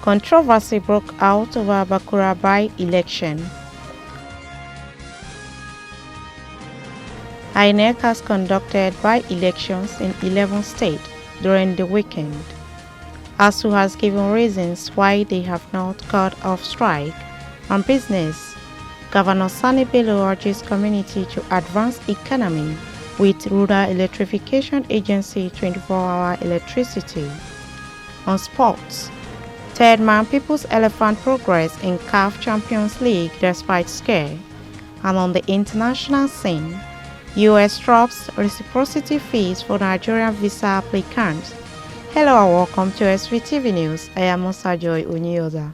Controversy broke out over Bakura by-election. INEC has conducted by-elections in 11 states during the weekend. ASU has given reasons why they have not cut off strike on business. Governor Sani Bello urges community to advance economy with Rural Electrification Agency 24-hour electricity. On sports, third man People's Elephant progress in CAF Champions League despite scare. And on the international scene, U.S. drops reciprocity fees for Nigerian visa applicants. Hello and welcome to Svtv News. I am Musa Joy Unyoza.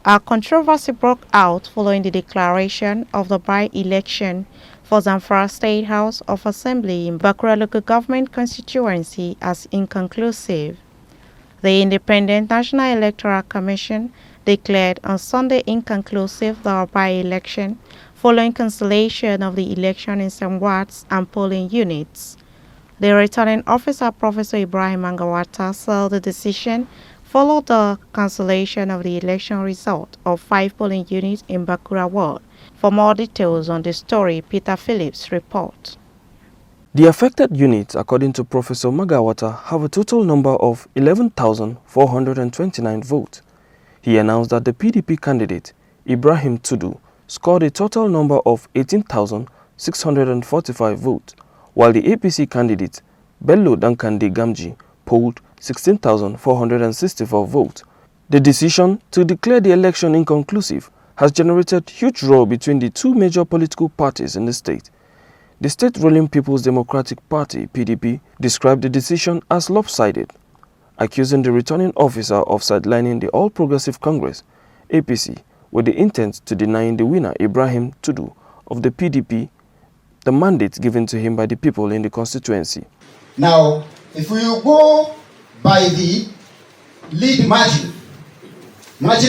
A controversy broke out following the declaration of the by-election for Zamfara State House of Assembly in Bakura local government constituency as inconclusive. The Independent National Electoral Commission declared on Sunday inconclusive the by-election following cancellation of the election in some wards and polling units. The returning officer, Professor Ibrahim Angawata, said the decision followed the cancellation of the election result of 5 polling units in Bakura ward. For more details on the story, Peter Phillips reports. The affected units, according to Professor Magawata, have a total number of 11,429 votes. He announced that the PDP candidate, Ibrahim Tudu, scored a total number of 18,645 votes, while the APC candidate, Bello Dankande Gamji, polled 16,464 votes. The decision to declare the election inconclusive has generated huge row between the two major political parties in the state. The state ruling People's Democratic Party, PDP, described the decision as lopsided, accusing the returning officer of sidelining the All Progressive Congress, APC, with the intent to deny the winner, Ibrahim Tudu, of the PDP, the mandate given to him by the people in the constituency. Now, if we go by the lead margin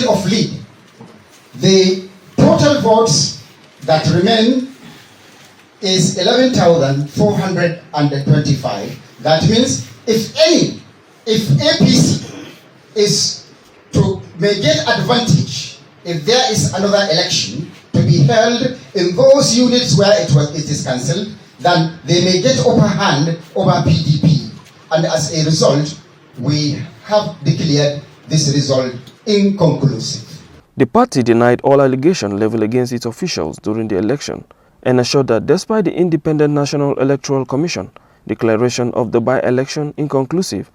of lead, the total votes that remain is 11,425. That means if APC may get advantage if there is another election to be held in those units where it is cancelled, then they may get upper hand over PDP. And as a result, we have declared this result inconclusive. The party denied all allegations leveled against its officials during the election and assured that despite the Independent National Electoral Commission declaration of the by-election inconclusive,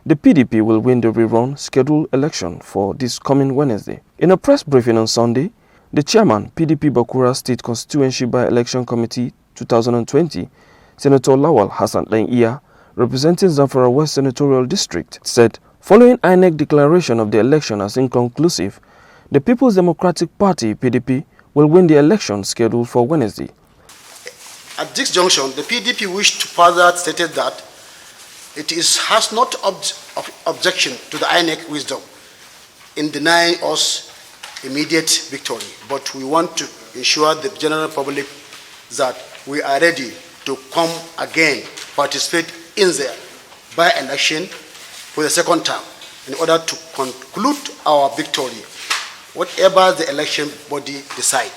the PDP will win the rerun scheduled election for this coming Wednesday. In a press briefing on Sunday, the chairman, PDP Bakura State Constituency By-Election Committee 2020, Senator Lawal Hassan Daiya, representing Zamfara West Senatorial District, said, following INEC declaration of the election as inconclusive, the People's Democratic Party, PDP, will win the election scheduled for Wednesday. At this junction, the PDP wished to further state that it has not objection to the INEC wisdom in denying us immediate victory, but we want to ensure the general public that we are ready to come again, participate in the by-election for the second term in order to conclude our victory, whatever the election body decide.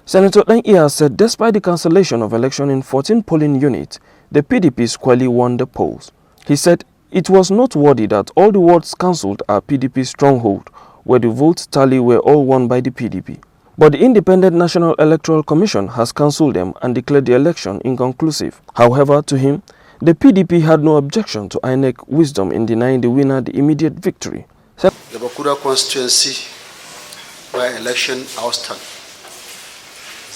Senator Daiya said despite the cancellation of election in 14 polling units, the PDP squarely won the polls. He said it was noteworthy that all the wards cancelled are PDP stronghold, where the votes tally were all won by the PDP. But the Independent National Electoral Commission has cancelled them and declared the election inconclusive. However, to him, the PDP had no objection to INEC wisdom in denying the winner the immediate victory. The Bakura constituency by-election outstand.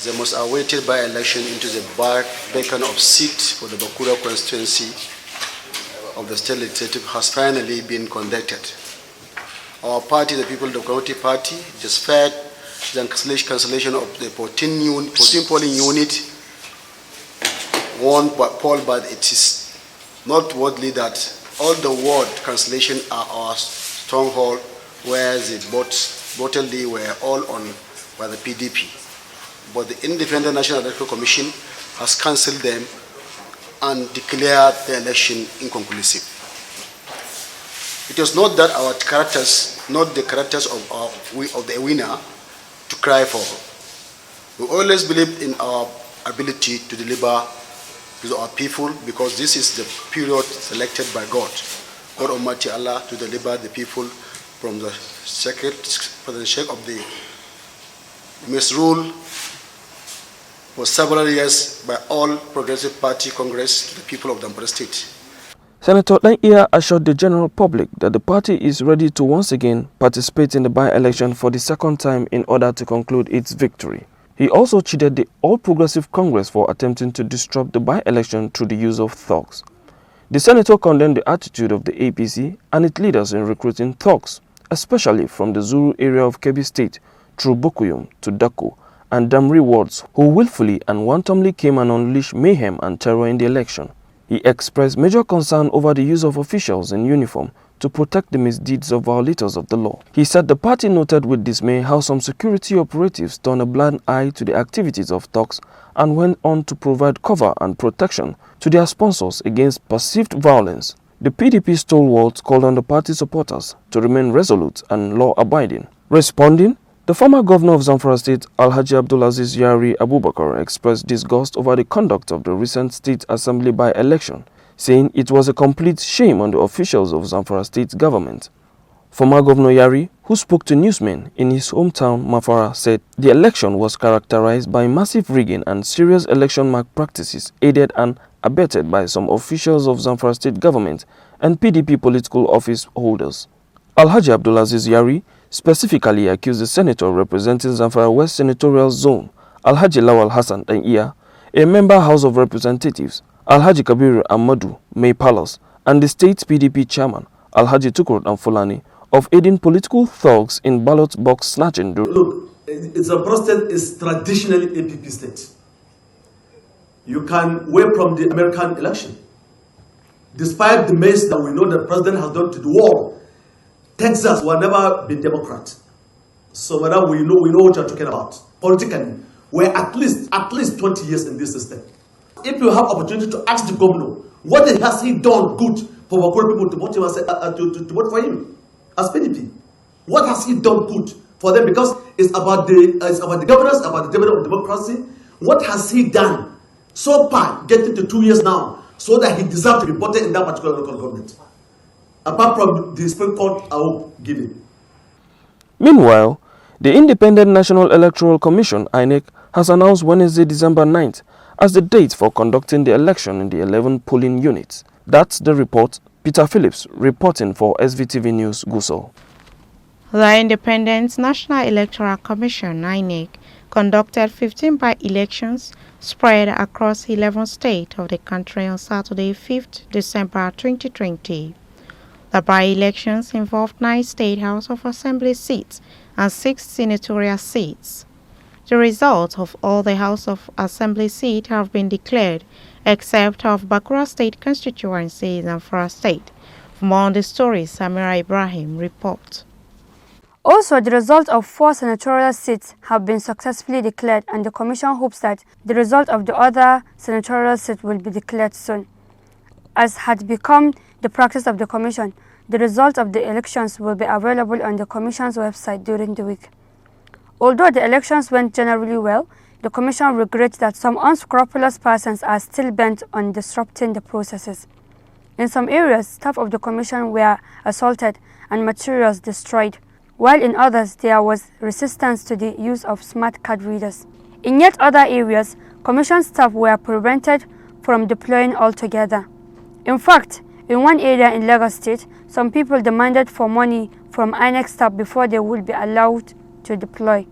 The most awaited by-election into the vacant of seat for the Bakura constituency of the state legislative has finally been conducted. Our party, the People Democratic Party, despite the cancellation of the 14 polling unit, won by poll, but it is noteworthy that all the ward cancellation are our town hall where the votes voted were all on by the PDP. But the Independent National Electoral Commission has cancelled them and declared the election inconclusive. It was not that our characters, not the characters of the winner, to cry for. We always believed in our ability to deliver to our people, because this is the period selected by God Almighty Allah, to deliver the people from the sake of the misrule for several years by all Progressive Party Congress to the people of Zamfara State. Senator Lenya assured the general public that the party is ready to once again participate in the by-election for the second time in order to conclude its victory. He also chided the All Progressive Congress for attempting to disrupt the by-election through the use of thugs. The senator condemned the attitude of the APC and its leaders in recruiting thugs, especially from the Zuru area of Kebbi State through Bokuyum to Dako and Damri wards, who willfully and wantonly came and unleashed mayhem and terror in the election. He expressed major concern over the use of officials in uniform to protect the misdeeds of violators of the law. He said the party noted with dismay how some security operatives turned a blind eye to the activities of thugs and went on to provide cover and protection to their sponsors against perceived violence. The PDP stalwarts called on the party supporters to remain resolute and law-abiding. Responding, the former governor of Zamfara State, Alhaji Abdulaziz Yari Abubakar, expressed disgust over the conduct of the recent State Assembly by-election, saying it was a complete shame on the officials of Zamfara State government. Former Governor Yari, who spoke to newsmen in his hometown Mafara, said the election was characterized by massive rigging and serious election malpractices aided and abetted by some officials of Zamfara State government and PDP political office holders. Alhaji Abdulaziz Yari specifically accused the senator representing Zamfara West Senatorial Zone, Alhaji Lawal Hassan Danya, a member House of Representatives, Alhaji Kabir Ahmadu May Palace, and the state PDP chairman, Alhaji Tukur Fulani, of aiding political thugs in ballot box snatching. Look, Zamfara State is traditionally a PDP state. You can wait from the American election. Despite the mess that we know the president has done to the world, Texas will never be Democrat. So madam, we know what you're talking about. Politically, we're at least 20 years in this system. If you have opportunity to ask the governor, what has he done good for Bakura people to vote him to vote for him as PDP? What has he done good for them? Because it's about the governance, about the development of democracy. What has he done so far, getting to 2 years now, so that he deserves to be voted in that particular local government? Apart from the Supreme Court, I will give it. Meanwhile, the Independent National Electoral Commission, INEC, has announced Wednesday, December 9th, as the date for conducting the election in the 11 polling units. That's the report. Peter Phillips reporting for SVTV News, Gusau. The Independent National Electoral Commission, INEC, conducted 15 by-elections spread across 11 states of the country on Saturday, 5th December 2020. The by-elections involved 9 State House of Assembly seats and 6 senatorial seats. The results of all the House of Assembly seats have been declared, except of Bakura State constituency in Zamfara State. For more on the story, Samira Ibrahim reports. Also, the result of 4 senatorial seats have been successfully declared, and the Commission hopes that the result of the other senatorial seats will be declared soon. As had become the practice of the Commission, the results of the elections will be available on the Commission's website during the week. Although the elections went generally well, the Commission regrets that some unscrupulous persons are still bent on disrupting the processes. In some areas, staff of the Commission were assaulted and materials destroyed, while in others there was resistance to the use of smart card readers. In yet other areas, Commission staff were prevented from deploying altogether. In fact, in one area in Lagos State, some people demanded for money from INEC staff before they would be allowed to deploy.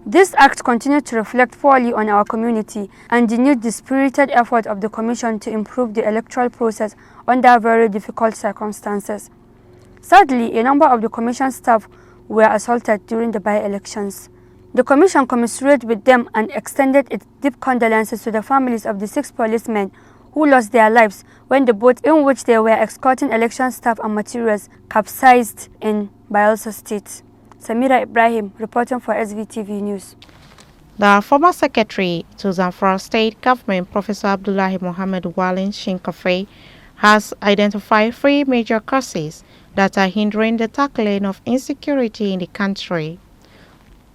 This act continued to reflect poorly on our community and denuded the spirited effort of the Commission to improve the electoral process under very difficult circumstances. Sadly, a number of the Commission staff were assaulted during the by-elections. The Commission commiserated with them and extended its deep condolences to the families of the 6 policemen who lost their lives when the boat in which they were escorting election staff and materials capsized in Bayelsa State. Samira Ibrahim reporting for SVTV News. The former secretary to Zamfara State Government, Professor Abdullahi Mohammed Walin Shinkafe, has identified 3 major causes that are hindering the tackling of insecurity in the country.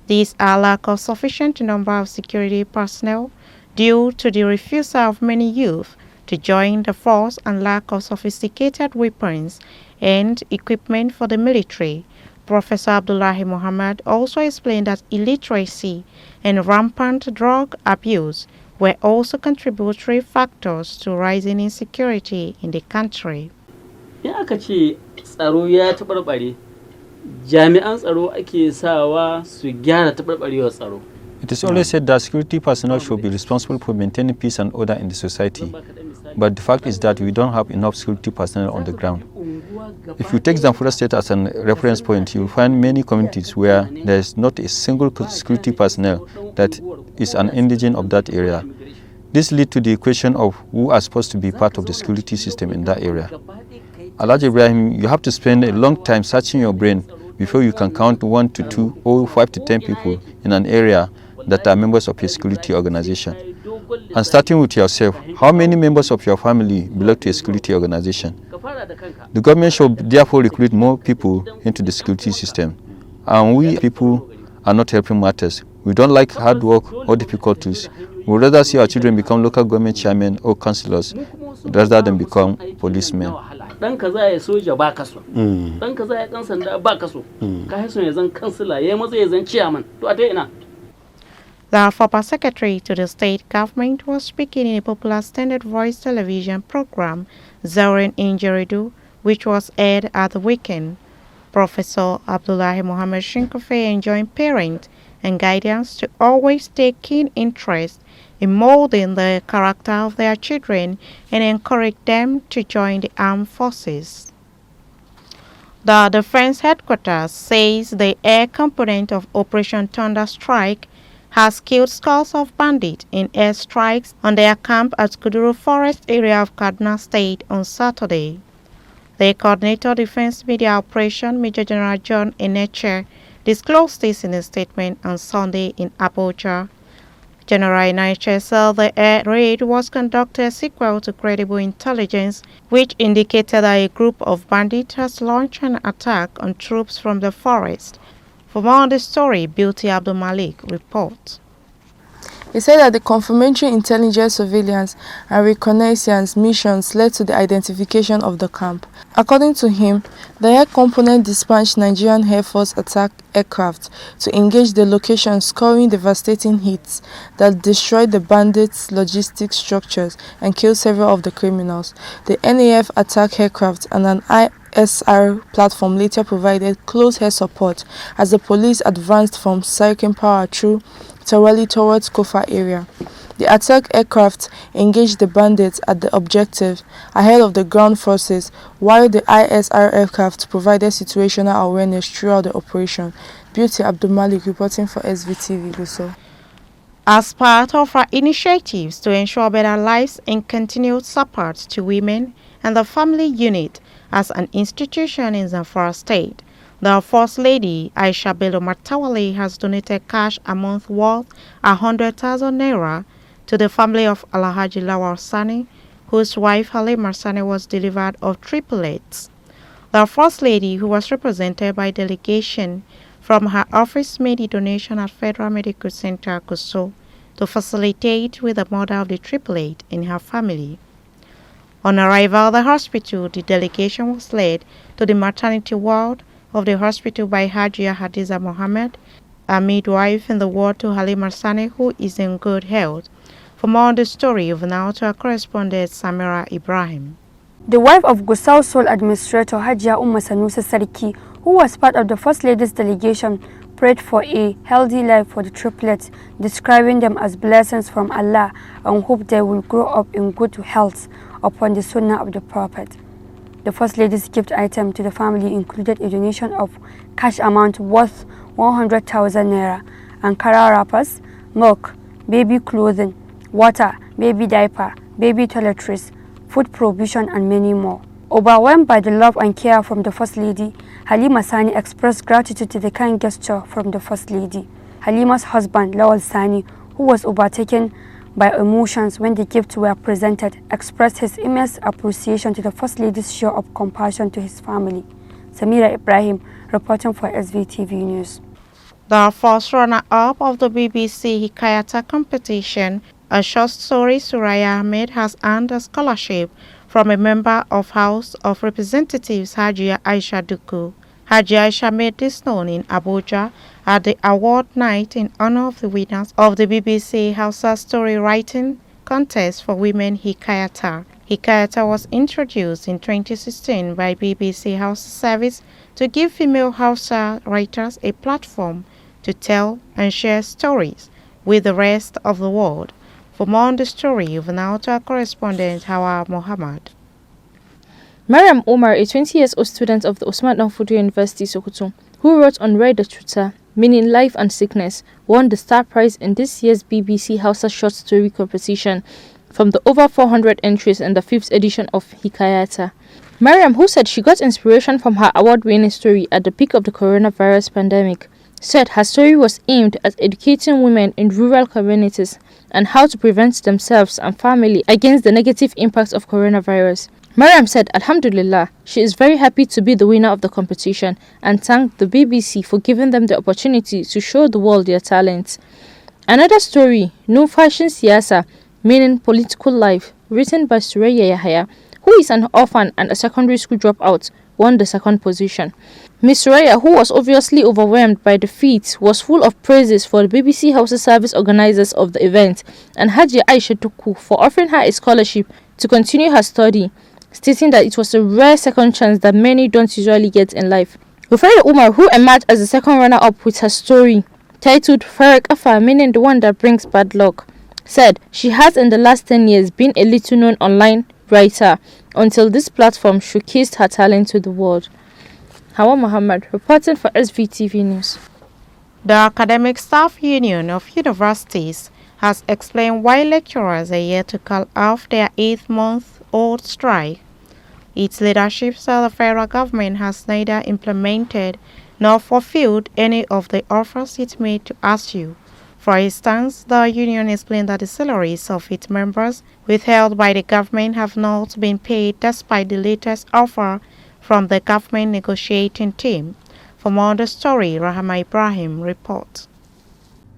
These are lack of sufficient number of security personnel due to the refusal of many youth to join the force and lack of sophisticated weapons and equipment for the military. Professor Abdullahi Mohammed also explained that illiteracy and rampant drug abuse were also contributory factors to rising insecurity in the country. It is always said that security personnel should be responsible for maintaining peace and order in the society. But the fact is that we don't have enough security personnel on the ground. If you take Zamfara State as a reference point, you will find many communities where there is not a single security personnel that is an indigent of that area. This leads to the question of who are supposed to be part of the security system in that area. Alhaji Ibrahim, you have to spend a long time searching your brain before you can count 1 to 2 or 5 to 10 people in an area that are members of a security organization. And starting with yourself, how many members of your family belong to a security organization? The government should therefore recruit more people into the security system. And we people are not helping matters. We don't like hard work or difficulties. We would rather see our children become local government chairmen or councillors rather than become policemen. The former secretary to the state government was speaking in a popular standard voice television program, Zauren Injeridu, which was aired at the weekend. Professor Abdullahi Mohammed Shinkafe enjoined parents and guardians to always take keen interest in molding the character of their children and encourage them to join the armed forces. The Defense Headquarters says the air component of Operation Thunderstrike has killed scores of bandits in airstrikes on their camp at Kuduru Forest area of Kaduna State on Saturday. The coordinator defense media operation, Major General John Eneche, disclosed this in a statement on Sunday in Abuja. General Eneche said the air raid was conducted sequel to credible intelligence, which indicated that a group of bandits has launched an attack on troops from the forest. For more on the story, Beauty Abdul Malik reports. He said that the confirmatory intelligence surveillance and reconnaissance missions led to the identification of the camp. According to him, the air component dispatched Nigerian Air Force attack aircraft to engage the location, scoring devastating hits that destroyed the bandits' logistics structures and killed several of the criminals. The NAF attack aircraft and an ISR platform later provided close air support as the police advanced from Saikin Power through Tawali towards Kofa area. The attack aircraft engaged the bandits at the objective ahead of the ground forces, while the ISR aircraft provided situational awareness throughout the operation. Beauty Abdul Malik reporting for SVTV Gusau. As part of our initiatives to ensure better lives and continued support to women and the family unit as an institution in Zamfara State, the First Lady, Aisha Bello Matawale, has donated cash a month worth 100,000 naira to the family of Alhaji Lawal Sani, whose wife Halima Sani was delivered of triplets. The First Lady, who was represented by delegation from her office, made a donation at Federal Medical Center Gusau to facilitate with the mother of the triplet in her family. On arrival at the hospital, the delegation was led to the maternity ward of the hospital by Hajia Hadiza Mohammed, a midwife in the ward to Halima Sani, who is in good health. For more on the story, over now to our correspondent Samira Ibrahim. The wife of Gusau Sole Administrator Hajia Sanusi Sariki, who was part of the First Lady's delegation, prayed for a healthy life for the triplets, describing them as blessings from Allah and hope they will grow up in good health upon the sunnah of the Prophet. The First Lady's gift item to the family included a donation of cash amount worth 100,000 naira, Ankara wrappers, milk, baby clothing, water, baby diaper, baby toiletries, food provision and many more. Overwhelmed by the love and care from the First Lady, Halima Sani expressed gratitude to the kind gesture from the First Lady. Halima's husband, Lawal Sani, who was overtaken by emotions when the gifts were presented, expressed his immense appreciation to the First Lady's show of compassion to his family. Samira Ibrahim, reporting for SVTV News. The first runner-up of the BBC Hikayata competition, a short story Suraya Ahmed, has earned a scholarship from a member of House of Representatives Hajia Aisha Duku. Hajia Aisha made this known in Abuja at the award night in honor of the winners of the BBC Hausa story writing contest for women Hikayata. Hikayata was introduced in 2016 by BBC Hausa Service to give female Hausa writers a platform to tell and share stories with the rest of the world. For more on the story, you've now to our correspondent Hawa Mohammed. Mariam Omar, a 20-year-old student of the Usman Danfodio University, Sokoto, who wrote on Read the Tutor, Meaning Life and Sickness, won the Star Prize in this year's BBC Hausa Short Story Competition from the over 400 entries in the 5th edition of Hikayata. Mariam, who said she got inspiration from her award-winning story at the peak of the coronavirus pandemic, said her story was aimed at educating women in rural communities and how to prevent themselves and family against the negative impacts of coronavirus. Mariam said, Alhamdulillah, she is very happy to be the winner of the competition and thanked the BBC for giving them the opportunity to show the world their talents. Another story, No Fashion Siyasa, Meaning Political Life, written by Suraya Yahya, who is an orphan and a secondary school dropout, won the second position. Miss Suraya, who was obviously overwhelmed by the feat, was full of praises for the BBC Hausa Service organizers of the event and Hajia Aisha Duku for offering her a scholarship to continue her study, stating that it was a rare second chance that many don't usually get in life. Rufaidah Umar, who emerged as the second runner-up with her story, titled Farak Afa, meaning the one that brings bad luck, said she has in the last 10 years been a little-known online writer until this platform showcased her talent to the world. Hawa Muhammad, reporting for SVTV News. The Academic Staff Union of Universities has explained why lecturers are yet to call off their 8-month-old strike. Its leadership said the federal government has neither implemented nor fulfilled any of the offers it made to ASU. For instance, the union explained that the salaries of its members withheld by the government have not been paid despite the latest offer from the government negotiating team. For more on the story, Rahama Ibrahim reports.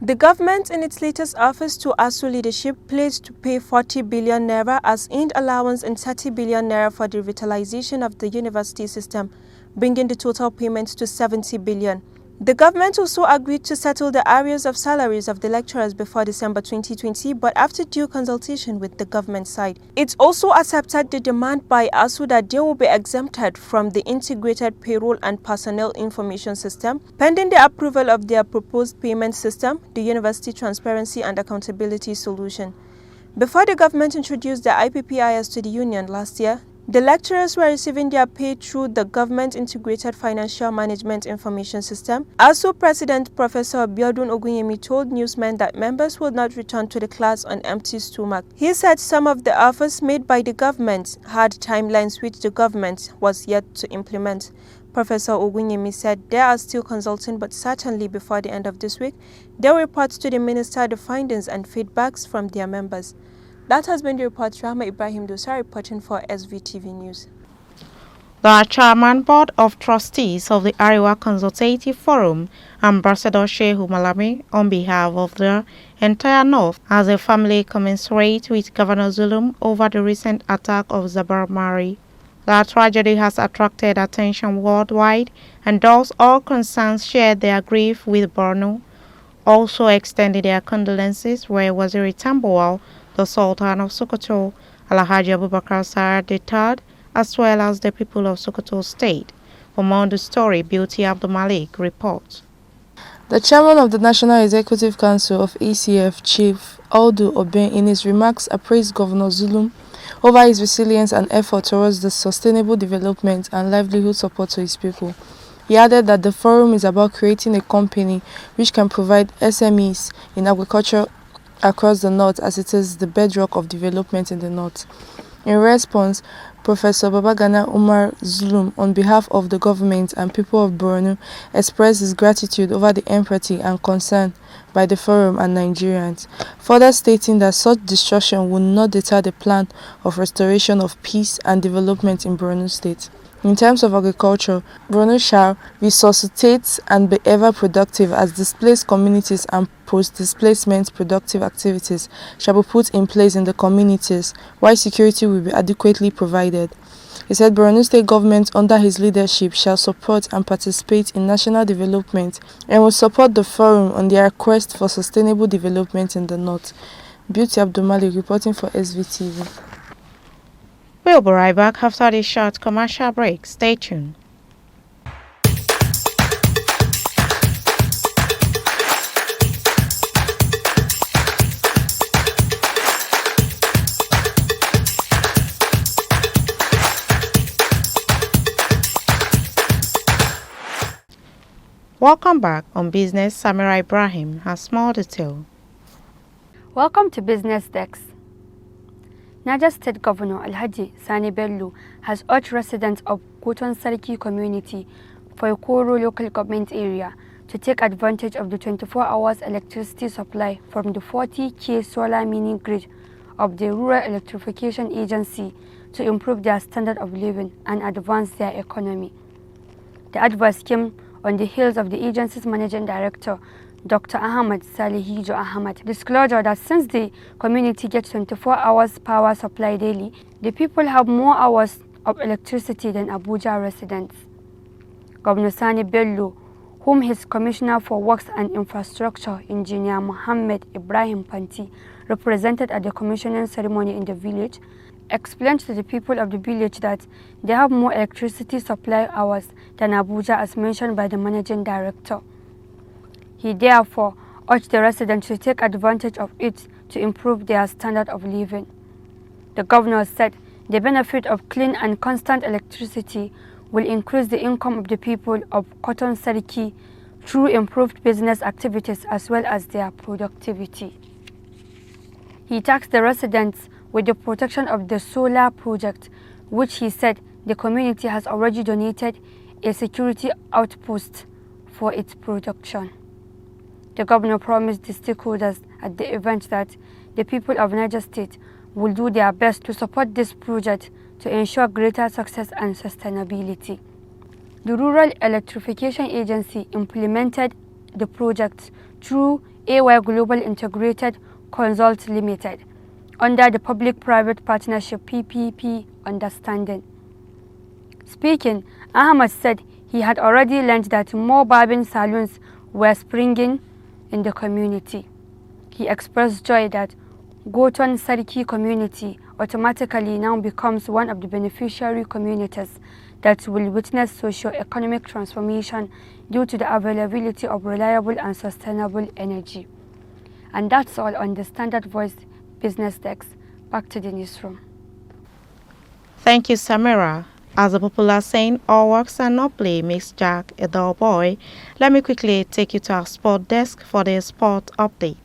The government in its latest offers to ASU leadership pledged to pay 40 billion naira as Eid allowance and 30 billion naira for the revitalization of the university system, bringing the total payments to 70 billion. The government also agreed to settle the arrears of salaries of the lecturers before December 2020, but after due consultation with the government side. It also accepted the demand by ASU that they will be exempted from the integrated payroll and personnel information system, pending the approval of their proposed payment system, the University Transparency and Accountability Solution. Before the government introduced the IPPIS to the union last year, the lecturers were receiving their pay through the Government Integrated Financial Management Information System. ASU President Professor Biodun Ogunyemi told newsmen that members will not return to the class on empty stomach. He said some of the offers made by the government had timelines which the government was yet to implement. Professor Ogunyemi said they are still consulting, but certainly before the end of this week, they will report to the minister the findings and feedbacks from their members. That has been the report. Rahma Ibrahim Dosa reporting for SVTV News. The Chairman Board of Trustees of the Ariwa Consultative Forum, Ambassador Shehu Malami, on behalf of the entire North, has a family commensurate with Governor Zulum over the recent attack of Zabar Mari. The tragedy has attracted attention worldwide, and thus all concerned shared their grief with Borno. Also extended their condolences were Waziri Tambuwal, the Sultan of Sokoto, Alhaji Abubakar Sa'ad III, as well as the people of Sokoto State. For more on the story, Beauty Abdul Malik reports. The chairman of the National Executive Council of ACF, Chief Audu Oben, in his remarks appraised Governor Zulum over his resilience and effort towards the sustainable development and livelihood support to his people. He added that the forum is about creating a company which can provide SMEs in agriculture across the north as it is the bedrock of development in the north. In response, Professor Babagana Umar Zulum, on behalf of the government and people of Borno, expressed his gratitude over the empathy and concern by the forum and Nigerians, further stating that such destruction would not deter the plan of restoration of peace and development in Borno State. In terms of agriculture, Borno shall resuscitate and be ever productive as displaced communities and post-displacement productive activities shall be put in place in the communities, while security will be adequately provided. He said Borno State government under his leadership shall support and participate in national development and will support the forum on their quest for sustainable development in the north. Beauty Abdulmalik reporting for SVTV. We'll be right back after this short commercial break. Stay tuned. Welcome back on Business. Samira Ibrahim has more detail. Welcome to Business Desk. Niger State Governor Alhaji Sani Bello has urged residents of Goton Sarki community for Ikoro local government area to take advantage of the 24 hours electricity supply from the 40k solar mini grid of the Rural Electrification Agency to improve their standard of living and advance their economy. The advice came on the heels of the agency's managing director, Dr. Ahmad Salihijo Ahmad, disclosure that since the community gets 24 hours power supply daily, the people have more hours of electricity than Abuja residents. Governor Sani Bello, whom his Commissioner for Works and Infrastructure, Engineer Mohammed Ibrahim Panti, represented at the commissioning ceremony in the village, explained to the people of the village that they have more electricity supply hours than Abuja as mentioned by the managing director. He therefore urged the residents to take advantage of it to improve their standard of living. The governor said the benefit of clean and constant electricity will increase the income of the people of Cotton Sarki through improved business activities as well as their productivity. He tasked the residents with the protection of the solar project, which he said the community has already donated a security outpost for its production. The governor promised the stakeholders at the event that the people of Niger State will do their best to support this project to ensure greater success and sustainability. The Rural Electrification Agency implemented the project through AY Global Integrated Consult Limited under the Public-Private Partnership PPP understanding. Speaking, Ahmad said he had already learned that more barbing salons were springing in the community. He expressed joy that Goton Sarki community automatically now becomes one of the beneficiary communities that will witness socio-economic transformation due to the availability of reliable and sustainable energy. And that's all on the Standard Voice Business Desk. Back to the newsroom. Thank you, Samira. As a popular saying, all works and no play makes Jack a dull boy. Let me quickly take you to our sport desk for the sport update.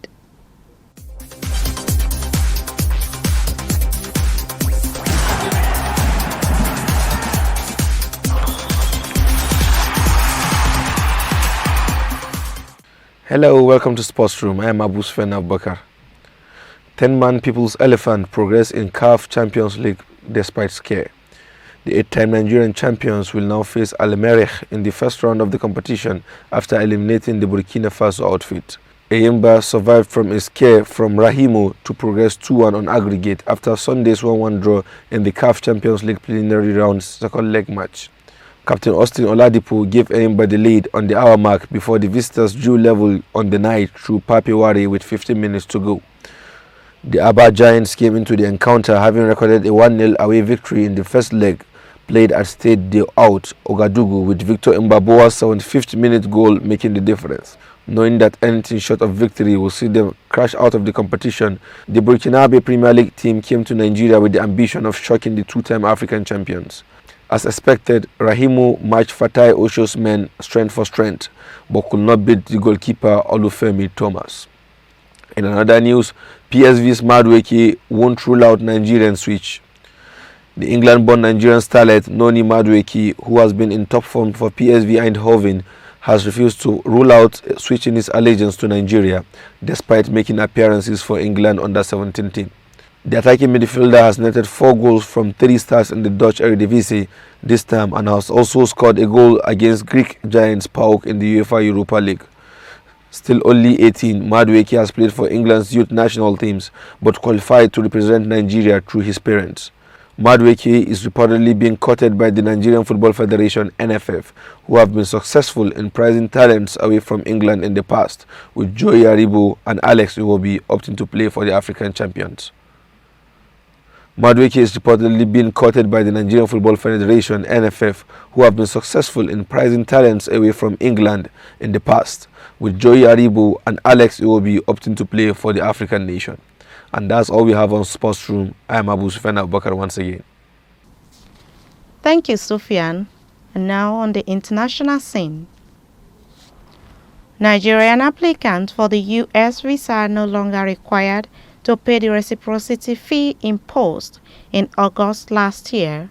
Hello, welcome to Sports Room. I am Abu Bakura. 10-man People's Elephant progress in CAF Champions League despite scare. The 8-time Nigerian champions will now face Al Merrikh in the first round of the competition after eliminating the Burkina Faso outfit. Eyimba survived from a scare from Rahimu to progress 2-1 on aggregate after Sunday's 1-1 draw in the CAF Champions League preliminary round's second leg match. Captain Austin Oladipo gave Eyimba the lead on the hour mark before the visitors drew level on the night through Pape Wari with 15 minutes to go. The Aba Giants came into the encounter having recorded a 1-0 away victory in the first leg, played at Stade de Out, Ouagadougou, with Victor Mbaboa's 75th minute goal making the difference. Knowing that anything short of victory will see them crash out of the competition, the Burkinabe Premier League team came to Nigeria with the ambition of shocking the two-time African champions. As expected, Rahimu matched Fatai Osho's men strength for strength, but could not beat the goalkeeper Olufemi Thomas. In another news, PSV's Madueke won't rule out Nigerian switch. The England-born Nigerian starlet Noni Madueke, who has been in top form for PSV Eindhoven, has refused to rule out switching his allegiance to Nigeria, despite making appearances for England under-17 team. The attacking midfielder has netted 4 goals from 3 starts in the Dutch Eredivisie this term and has also scored a goal against Greek giants PAOK in the UEFA Europa League. Still only 18, Madueke has played for England's youth national teams but qualified to represent Nigeria through his parents. Madueke is reportedly being courted by the Nigerian Football Federation (NFF), who have been successful in prizing talents away from England in the past, with Joey Aribo and Alex Iwobi opting to play for the African champions. Madueke is reportedly being courted by the Nigerian Football Federation (NFF), who have been successful in prizing talents away from England in the past, with Joey Aribo and Alex Iwobi opting to play for the African nation. And that's all we have on Sports Room. I am Abu Sufyan Abubakar once again. Thank you, Sufyan. And now on the international scene. Nigerian applicants for the U.S. visa are no longer required to pay the reciprocity fee imposed in August last year.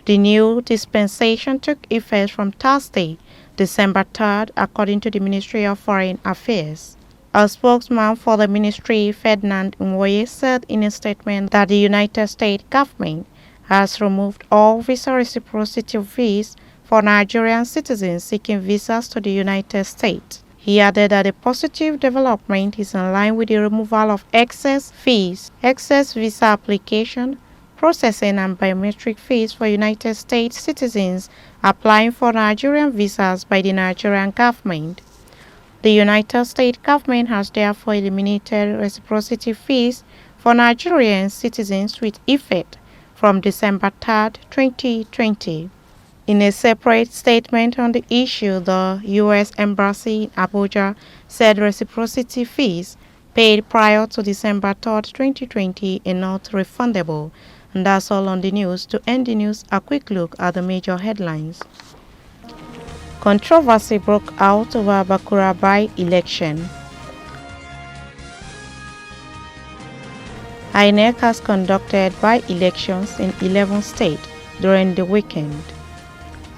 The new dispensation took effect from Thursday, December 3rd, according to the Ministry of Foreign Affairs. A spokesman for the ministry, Ferdinand Nwoye, said in a statement that the United States government has removed all visa reciprocity fees for Nigerian citizens seeking visas to the United States. He added that the positive development is in line with the removal of excess fees, excess visa application, processing and biometric fees for United States citizens applying for Nigerian visas by the Nigerian government. The United States government has therefore eliminated reciprocity fees for Nigerian citizens with effect from December 3, 2020. In a separate statement on the issue, the U.S. Embassy in Abuja said reciprocity fees paid prior to December 3, 2020 are not refundable. And that's all on the news. To end the news, a quick look at the major headlines. Controversy broke out over Bakura by-election. INEC has conducted by-elections in 11 states during the weekend.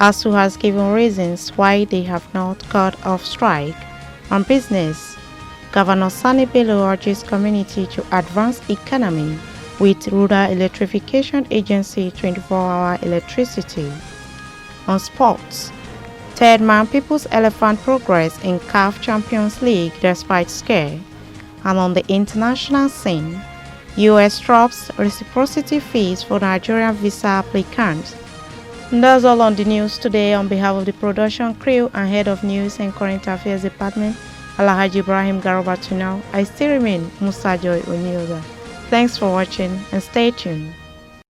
ASU has given reasons why they have not cut off strike. On business, Governor Sani Bello urges community to advance economy with Rural Electrification Agency 24-hour electricity. On sports, third man People's Elephant progress in CAF Champions League despite scare. And on the international scene, U.S. drops reciprocity fees for Nigerian visa applicants. And that's all on the news today. On behalf of the production crew and head of news and current affairs department, Alhaji Ibrahim Garoba Tunau, I still remain Musa Joy Onyoga. Thanks for watching and stay tuned.